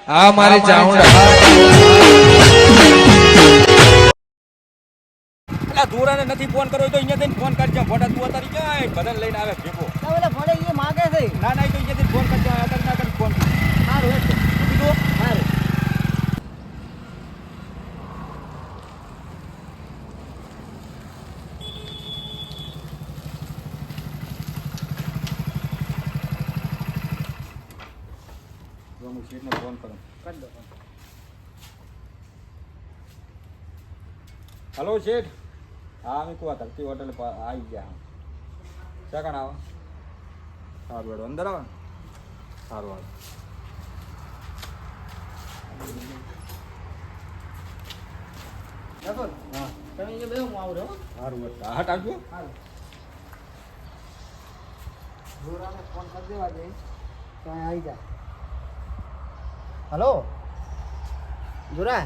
આ મારી ચાઉંડા એટલે દોરાને નથી ફોન કર્યો તો અહીંયા થઈને ફોન કરજો ફોટા તું અત્યારે ક્યાં બધાને લઈને આવે ભેગો ઓલા ભલે એ માગે છે ના ના તો અહીંયાથી ફોન કરજો અત્યારે ના કરી ફોન સારું એટલે કીધું સારું હું શેઠને ફોન કરું કરી દો હલો શેઠ હા અમે કહું ધરતી હોટલ આવી ગયા સેકન્ડ આવો સારું હેડો અંદર આવો સારું આવે બરાબર હા તમે એ બે હું આવું રહો સારું હેડ હટ આવજો સારું જોરાને ફોન કરી દેવા દે તો અહીં આવી જાય હલો જોરા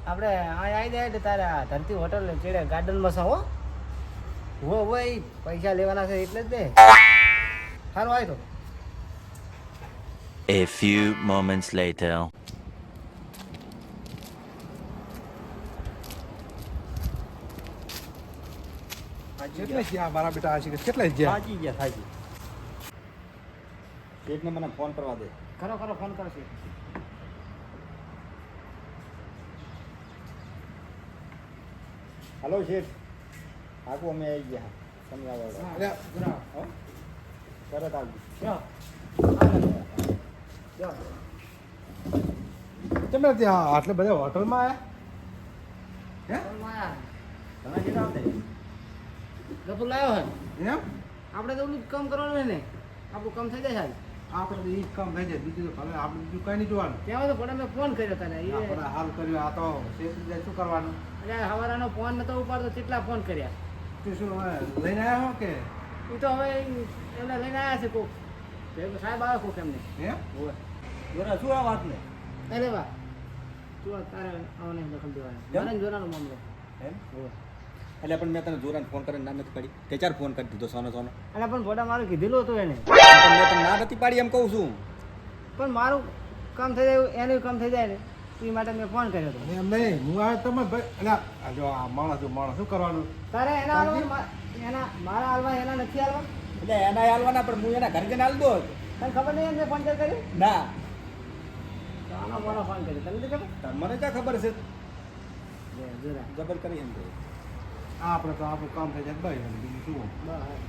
આપણે અહીં આવી જાય એટલે તારા ધરતી હોટલ ચેડે ગાર્ડનમાં છે હો ભાઈ પૈસા લેવાના છે એટલે જ દે સારું આવી તો A few moments later. કેટલા ગયા મારા બેટા આશી કેટલા ગયા થાકી ગયા થાકી શેઠને મને ફોન કરવા દે કરો કરો ફોન કરો છે હલો શેઠ આખું અમે આવી ગયા તમે આવો જોરા હો તરત આવજો તમે ત્યાં આટલે બધા હોટલમાં તમે કેટલા આવતા ગપુ લાવ્યો હે આવ્યા એમ આપણે તો ઓલું જ કામ કરવાનું હોય ને આપણું કામ થઈ જાય આપણે તો એ જ કામ થઈ જાય બીજું તો હવે આપણે બીજું કઈ નહીં જોવાનું ત્યાં તો પણ મેં ફોન કર્યો તને એ આપણે હાલ કર્યું આ તો શેષ શું કરવાનું એટલે હવારાનો ફોન નતો ઉપાડતો કેટલા ફોન કર્યા તું શું હવે લઈને આવ્યા હો કે એ તો હવે એમને લઈને આવ્યા છે કોક ભેગો સાહેબ આવે કોક એમને એમ જોરા શું આ વાત ને અરે વાહ તું તારે આવને દખલ દેવાના કેમ? મારે જોરાનો મામલો એમ એટલે પણ મેં તને જોરાને ફોન કરીને ના નથી પાડી તે ચાર ફોન કરી દીધો સોનો સોનો અને પણ ફોટા મારું કીધેલું હતું એને પણ મેં તને ના નથી પાડી એમ કહું છું પણ મારું કામ થઈ જાય એનું કામ થઈ જાય ને એ માટે મેં ફોન કર્યો હતો એમ નહીં હું આવે તમે ભાઈ એટલે આ જો આ માણસ શું કરવાનું તારે એના હાલવા એના મારા હાલવા એના નથી હાલવા એટલે એના હાલવાના પણ હું એના ઘરે જઈને હાલ દો તને ખબર નહીં એમ ફોન કર્યો ના તો આનો મારો ફોન કર્યો તને નથી ખબર મને ક્યાં ખબર છે જોરા જબર કરી એમ તો આપણે તો આપણું કામ થઈ જાય ભાઈ બીજું શું બસ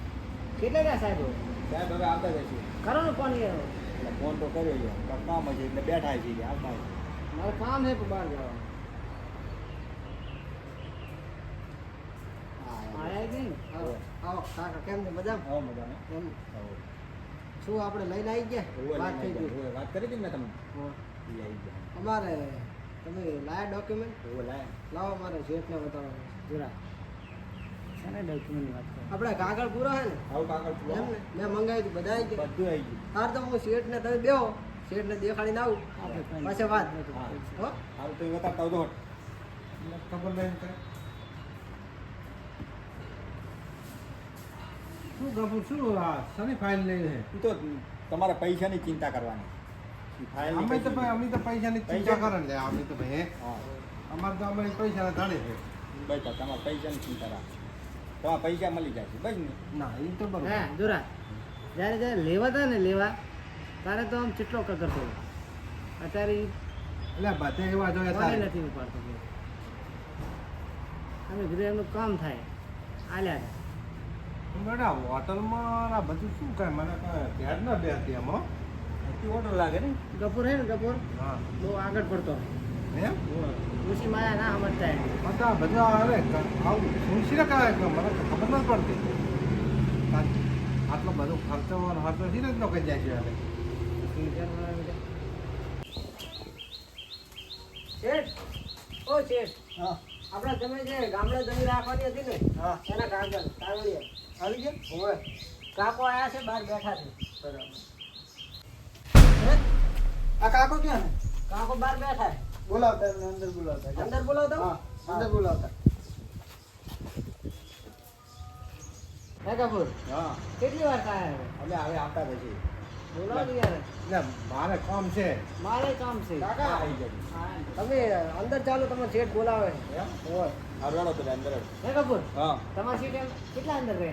કેટલે ગયા સાહેબ સાહેબ હવે આવતા જશે કરો ને ફોન એ એટલે ફોન તો કર્યો છે પણ કામ હશે એટલે બેઠા છે આવતા હશે. મારે કામ છે પણ બહાર જવાનું આયા કે નહીં? આવો આવો કાકા કેમ છે મજામાં આવો મજામાં એમ આવો. શું આપણે લઈને આવી ગયા ઓવે વાત થઈ લઈને ગઈ આવી ગયા. ઓવે વાત કરી હતી ને મેં તમને હો. ઈ આવી ગયા અમારે તમે લાયા ડોક્યુમેન્ટ ઓવે લાયા લાવો મારે શેઠને બતાવવાનું જરા શાને ડોક્યુમેન્ટની વાત કરો આપણે કાગળ પૂરો હે ને આવું કાગળ પૂરો. એમ ને મેં મંગાવ્યું હતું બધા આવી ગયા બધું આવી ગયું હાર તો હું શેઠને તમે બેહો શેઠને દેખાડીને આવું પાછળ વાત હા. હો સારું તો એ બતાવતા આવજો ખબર નહીં કે શું ગપુ શું આ શની ફાઇલ લઈ છે ઈ તો તમારે પૈસાની ચિંતા કરવાની ઈ ફાઇલ અમે તો ભાઈ અમે તો પૈસાની ચિંતા કરે ને અમે તો ભાઈ હે હા અમારે તો અમે પૈસા જાણે છે બસ તમારે પૈસાની ચિંતા રાખો તમારા પૈસા મળી જશે બસ ને ના એ તો બરોબર હા જોરા જ્યારે જ્યારે લેવા હતા ને લેવા તારે તો આમ ચેટલો કરતો હતો અત્યારે ઈ એટલે બધા એવા જોઈએ ફોને તારે નથી ઉપાડતો અમે કીધું એમનું કામ થાય આલ્યા બેટા હોટલમાં આ બધું શું કાંઈ મને કાંઈ ધ્યાન ના બેસતી એમ હો ઓર્ડર લાગે ને ગપુર હે ને ગપુર હા બહુ આગળ પડતો એમ ઋષિ માયા ના સમજતા એને. બધા બધા અરે આવું સુનશી કરે કે મને તો ખબર નથી પડતી આટલો બધો ખર્ચો ખર્ચો છે ને જ કરી જાય છે હવે શેઠ ઓ શેઠ હા આપણે તમે જે ગામડે જમીન રાખવાની હતી ને હા એના કાગળ કાગળિયા આવી ગયા હોય કાકો આયા છે બહાર બેઠા છે બરાબર હે? આ કાકો ક્યાં ને કાકો બહાર બેઠા છે બોલાવતા એમને અંદર બોલાવતા અંદર બોલાવતો હા અંદર બોલાવતા હે કપૂર હા કેટલી વાર થાય અમે હવે આવતા પછી બોલાવો ને યાર. એટલે મારે કામ છે. મારે કામ છે. કાકા આવી જાય. હા, તમે અંદર ચાલો, તમારે શેઠ બોલાવે. એમ? ઓય. હા, રેડો પેલા અંદર જ. હે કપૂર, હા. તમારા શેઠ એમ કેટલા અંદર રહે?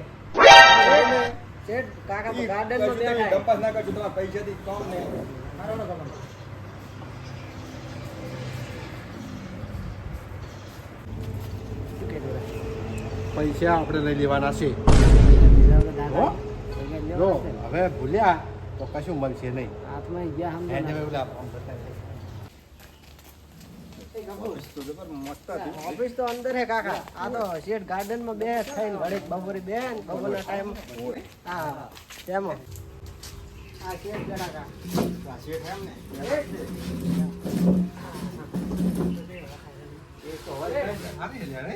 શેઠ કાકા તો ઈ ગાર્ડનમાં કશું તમે બેઠા છે. ડંપાસ ના કરજો, તમારા પૈસાથી કામ ને. મારો નો કપૂર. શું કીધું રે? પૈસા આપણે લઈ લેવાના છે. બીજા બધા હો? પૈસા જો લેવાના છે. હવે ભૂલ્યા તો કશું મળશે નહીં. હાથમાં ગયા સમજો એને ના. પેલા આમ બતાવી. એ કપૂર, ઓફિસ તો જબર મસ્ત હતી. ઓફિસ તો અંદર હે કાકા. આ તો શેઠ ગાર્ડન માં બે થઈને ઘડીક બપોરે બે ને બપોરના ટાઈમ હા તેમાં આ શેઠ કાકા આ શેઠ એમ ને? એ તો હોય ને. આવી લે રે.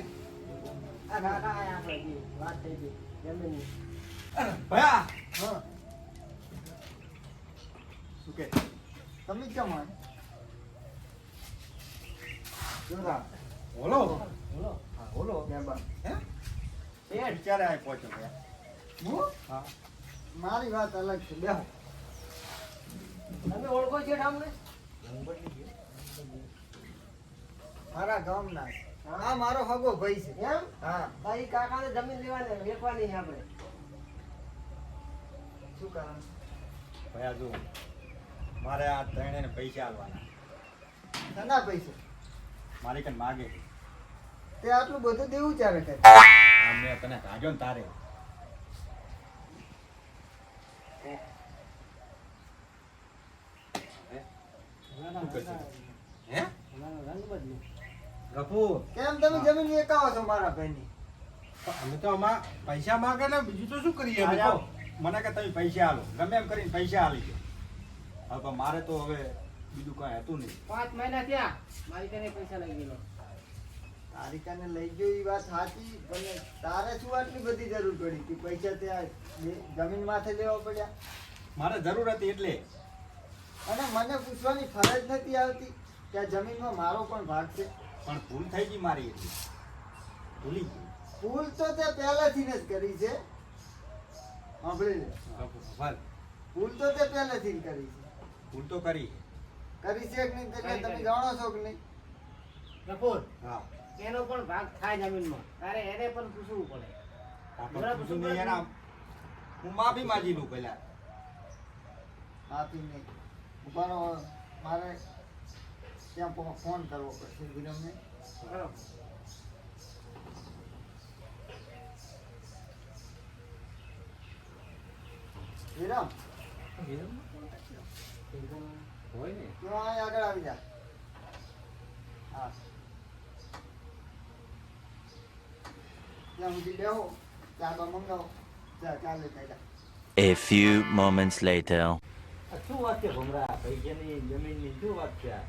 આ કાકા આયા આપણે જી વાત થઈ ગઈ જમીનની. ભયા! હા શું કે? તમે કેમ હોય જોરા. બોલો. બોલો હા, બોલો. મેમ્બર હે? શેઠ ક્યારે આવી પહોંચ્યો ભયા? હું હા. મારી વાત અલગ છે બેહો તમે ઓળખો છે અમને મારા ગામના હા મારો હગો ભાઈ છે એમ હા ભાઈ કાકાને જમીન લેવાની વેચવાની છે આપણે શું કારણ ભયા જો, મારે આ ત્રણેયને પૈસા આલવાના. ના પૈસા મારી કન માગે છે. તે આટલું બધું દેવું ચાલે કરે આ મેં તને કાઢ્યો ને તારે. શું કરશે? હે? ગફુર, કેમ તમે જમીન વેચાવો છો મારા ભાઈની અમે તો આમાં પૈસા માંગે ને બીજું તો શું કરીએ અમે આ તો? મને કે તમે પૈસા આલો, ગમે એમ કરીને પૈસા આલી દો. હવે પણ મારે તો હવે બીજું કઈ હતું નહીં. 5 મહિના થયા મારી કને પૈસા લઈ ગયેલો તારી કને લઈ ગયો એ વાત સાચી પણ તારે શું આટલી બધી જરૂર પડી કે પૈસા ત્યાં જમીન માથે લેવા પડ્યા મારે જરૂર હતી એટલે. અને મને પૂછવાની ફરજ નથી આવતી કે આ જમીનમાં મારો પણ ભાગ છે પણ ભૂલ થઈ ગઈ મારી એટલી. ભૂલી ગઈ. ભૂલ તો તે પહેલેથી જ કરી છે સાંભળી લે ગફુર, ભલ. ભૂલ તો તે પહેલેથી જ કરી છે ભૂલ તો કરી. કરી છે કે નહીં તે કઈ તમે જાણો છો કે નહીં કપૂર હા. એનો પણ ભાગ થાય જમીનમાં તારે એને પણ પૂછવું પડે આપણે પૂછ્યું નહીં એના. હું માફી માંગી લઉં પહેલા. આપી નહીં ઉભારો મારે ત્યાં ફોન કરવો પડશે વિરમને વિરમ હોય ને. તું અહીં આગળ આવી જા હા ત્યાં સુધી બેહો ચા બા મંગાવો ચાલે થાય A few moments later. શું વાત છે ભમરા? પૈસાની જમીનની શું વાત છે આ?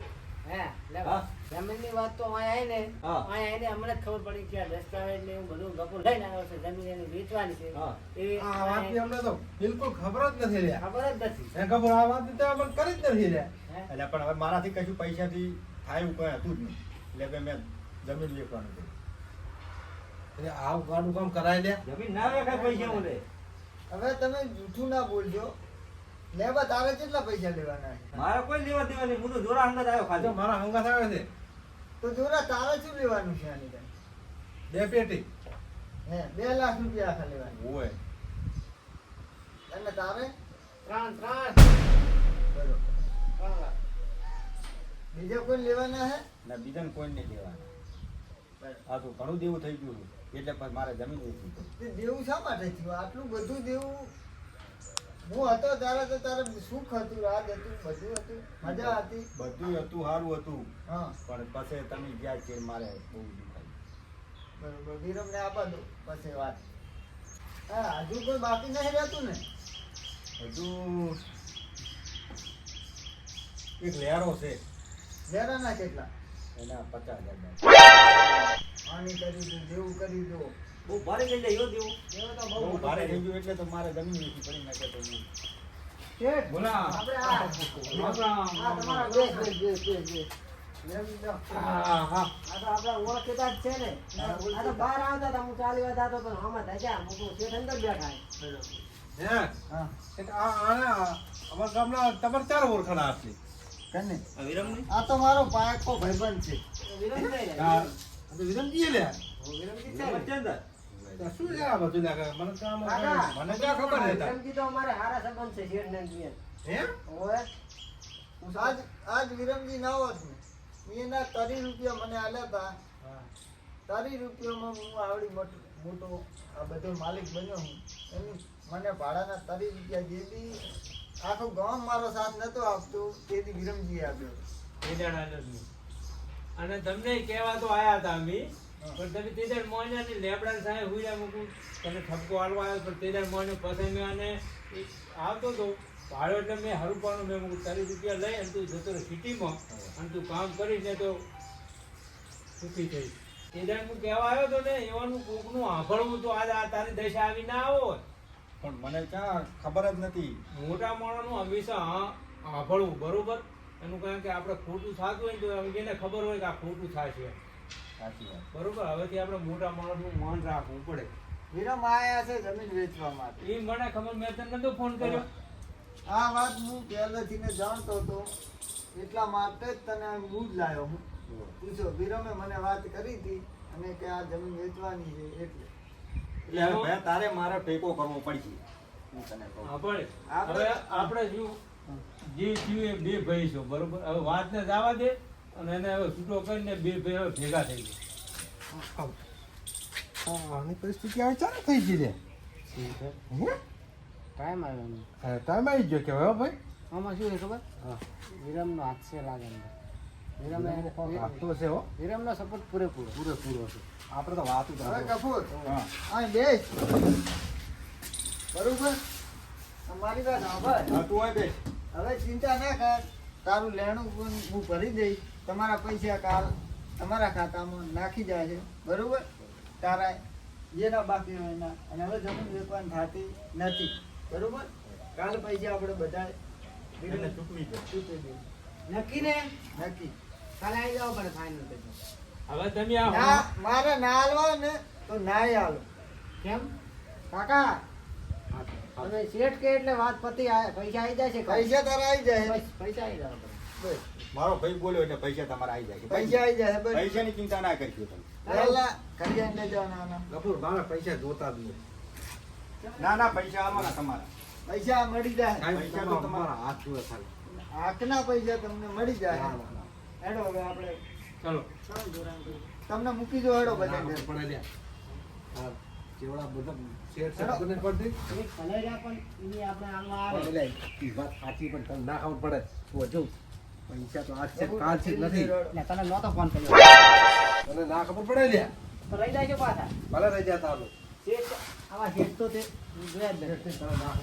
હે લે હા? જમીનની વાત તો અહીંયા આવીને હા. અહીંયા આવીને હમણાં જ ખબર પડી કે આ દસ્તાવેજ ને એવું બધું ગપુર લઈને આવ્યો છે જમીન એને વેચવાની છે હા. એવી આ વાતની અમને તો બિલકુલ ખબર જ નથી લ્યા. ખબર જ નથી હે ગફુર, આ વાતની તો અમને કરી જ નથી લ્યા. હે? એટલે પણ હવે મારાથી કશું પૈસાથી થાય એવું કઈ હતું જ નહીં. એટલે કે મેં જમીન વેચવાનું કર્યું. એટલે આવું ગાડું કામ કરાય લ્યા. જમીન ના વેચાય પૈસા મળે. હવે તમે જૂઠું ના બોલજો લેવા તારે કેટલા પૈસા લેવાના છે મારે કોઈ લેવા દેવા નહીં. હું તો જોરા અંગત આવ્યો આ તો ખાલી. મારા હંગાથ આવે છે તો જોરા તારે શું લેવાનું છે આની કઈ 2 પેટી. હે 2 લાખ રૂપિયા આખા લેવાના ઓય. અને તારે 3 બરોબર 3 લાખ બીજા કોઈ લેવાના હે ના બીજાને કોઈ નહીં લેવાના. આ તો ઘણું દેવું થઈ ગયું એટલે પછી મારે જમીન વેચવી પડી. તે દેવું શા માટે થયું આટલું બધું દેવું હું હતો ત્યારે તો તારે સુખ હતું રાત હતું બધું હતું મજા હતી બધું હતું, સારું હતું. હા પણ પછી તમે ગયા છે મારે બહુ દુખાય. બરોબર વિરમને આપા દો પછી વાત હા હજુ કોઈ બાકી નહીં રહેતું ને હજુ એક લહેરો છે. લેરાના કેટલા એના 50,000. આની કરી દો દેવું કરી દો બહુ ભારે થઈ જાય એવો દેવું. દેવું તો બહુ બહુ ભારે થઈ ગયું એટલે તો મારે જમીન વેચી પડી નાખે તો હું. શેઠ, બોલા. આપણે આ તમારા બેસ. લેવી દો. હા હા. આ તો આપણા ઓળખીતા જ છે ને આ તો બહાર આવતા હતા હું ચાલી વાર જતો હતો આમાં ધજા મૂકું શેઠ અંદર બેઠા છે. હે હા એટલે અમારા ગામના તમારે ચાર ઓળખાણ આપી કને વિરમની આ તો મારો પાકો ભાઈબંધ છે વિરમજી લે વિરમજી મચ્છંદર શું છે આ બધું લાગે મને કામ કાકા, મને ક્યાં ખબર નહીં તાર. વિરમજી તો અમારે હારા સંબંધ છે શેઠ ને જીયન. હે ઓય આજ વિરમજી ના હોત ને એના 30 રૂપિયા મને આલ્યા હતા 30 રૂપિયામાં હું આવડી મોટો આ બધો માલિક બન્યો હું એની મને ભાડાના 30 રૂપિયા જે બી આખો ગામ મારો સાથ નતો આપતો તેથી વિરમજી આપ્યો અને તમને કહેવા તો આયા હતા અમે પણ તમે તેદર મોઈનાની લેબડા સાહે હુયા મૂકું તમે ઠપકો આલવા આવ્યો પણ તેદર મોઈને પસંદ અને આવતો તો ભાડો એટલે મેં હરું પણ મેં મૂકું 30 રૂપિયા લઈ અને તું જતો રહે સિટીમાં અને તું કામ કરીશ ને તો સુખી થઈ તેદર હું કહેવા આવ્યો તો ને એવાનું કોકનું આંભળવું તો આજ આ તારી દશા આવી ના આવો પણ મને ક્યાં ખબર જ નથી. મોટા માણસનું હંમેશા આંભળવું બરોબર એનું કારણ કે આપણે ખોટું થતું હોય ને તો એને ખબર હોય કે આ ખોટું થાય છે સાચી વાત. બરોબર હવેથી આપણે મોટા માણસનું માન રાખવું પડે વિરમ આયા છે જમીન વેચવા માટે એ મને ખબર મેં તને નતો ફોન કર્યો આ વાત હું પહેલેથી ને જાણતો હતો એટલા માટે જ તને હું જ લાવ્યો હું પૂછો વિરમે મને વાત કરી હતી અને કે આ જમીન વેચવાની છે એટલે એટલે હવે ભાઈ તારે મારે ટેકો કરવો પડશે. હું તને કહું. આપણે આપણે- હવે આપણે શું જે થયું એ બે ભાઈ છો બરોબર હવે વાતને જવા દે અને એને હવે છૂટો કરીને બે ભાઈ હવે ભેગા થઈ ગયા આની પરિસ્થિતિ હવે ચાલુ થઈ ગઈ છે હે ટાઈમ આવ્યો ટાઈમ આવી ગયો કે હવે ભાઈ આમાં શું છે ખબર વિરમનો હાથ છે લાગે આપતો છે હો વિરમનો સપોર્ટ પૂરેપૂરો છે આપણે તો વાત જ હવે કપૂર હા. અહીં બેસ બરોબર મારી વાત સાંભળ હા, તું હોય બેસ. હવે ચિંતા ના કર તારું લેણું પણ હું ભરી દઈશ તમારા પૈસા કાલ તમારા ખાતામાં નાખી જાય છે બરોબર તારા જેના બાકી હોય એના અને હવે જમીન વેચવાની થતી નથી બરોબર કાલ પૈસા આપણે બધા એને ચૂકવી દે. ચૂકવી દઈશું નક્કી ને નક્કી કાલે આવી જાવ પડે ફાઇનલ હવે તમે આ ના મારે ના હાલવા ને તો નાય હાલો કેમ કાકા હવે શેઠ કે એટલે વાત પતી પૈસા આવી જાય છે પૈસા તારા આવી જાય પૈસા આવી જાય બસ મારો ભાઈ બોલ્યો એટલે પૈસા તમારા આવી જાય. પૈસા આવી જાય બસ પૈસાની ચિંતા ના કરજો તમે. પહેલા કરિયાને લઈ જવાના કપૂર મારા પૈસા જોતા જ નહીં ના ના પૈસા આવવાના તમારા. પૈસા મળી જાય પૈસા તો તમારા હાથ જુએ ખાલી આંખના પૈસા તમને મળી જાય હેડો હવે આપણે ચલો તમને મૂકી દો હેડો બધા ના, પડે લ્યા. હા, જેવડા બધા શેર છે બને પડતી એક કલેજા પણ એની આપણે આમાં પણ આવે એટલે ઈ વાત સાચી પણ તને ના ખબર પડે તું હજુ પૈસા તો આજ છે કાલ છે નથી તને નહોતો ફોન કર્યો તને ના ખબર પડે લ્યા તો લઈ જાય પાછા ભલે રહી જતા આપણે શેઠ આવા શેઠ તો તે જોયા જ નથી.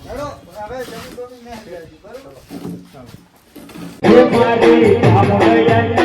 હેડો હવે જમીન બમીન નહીં જાય, બરોબર ચાલો મારી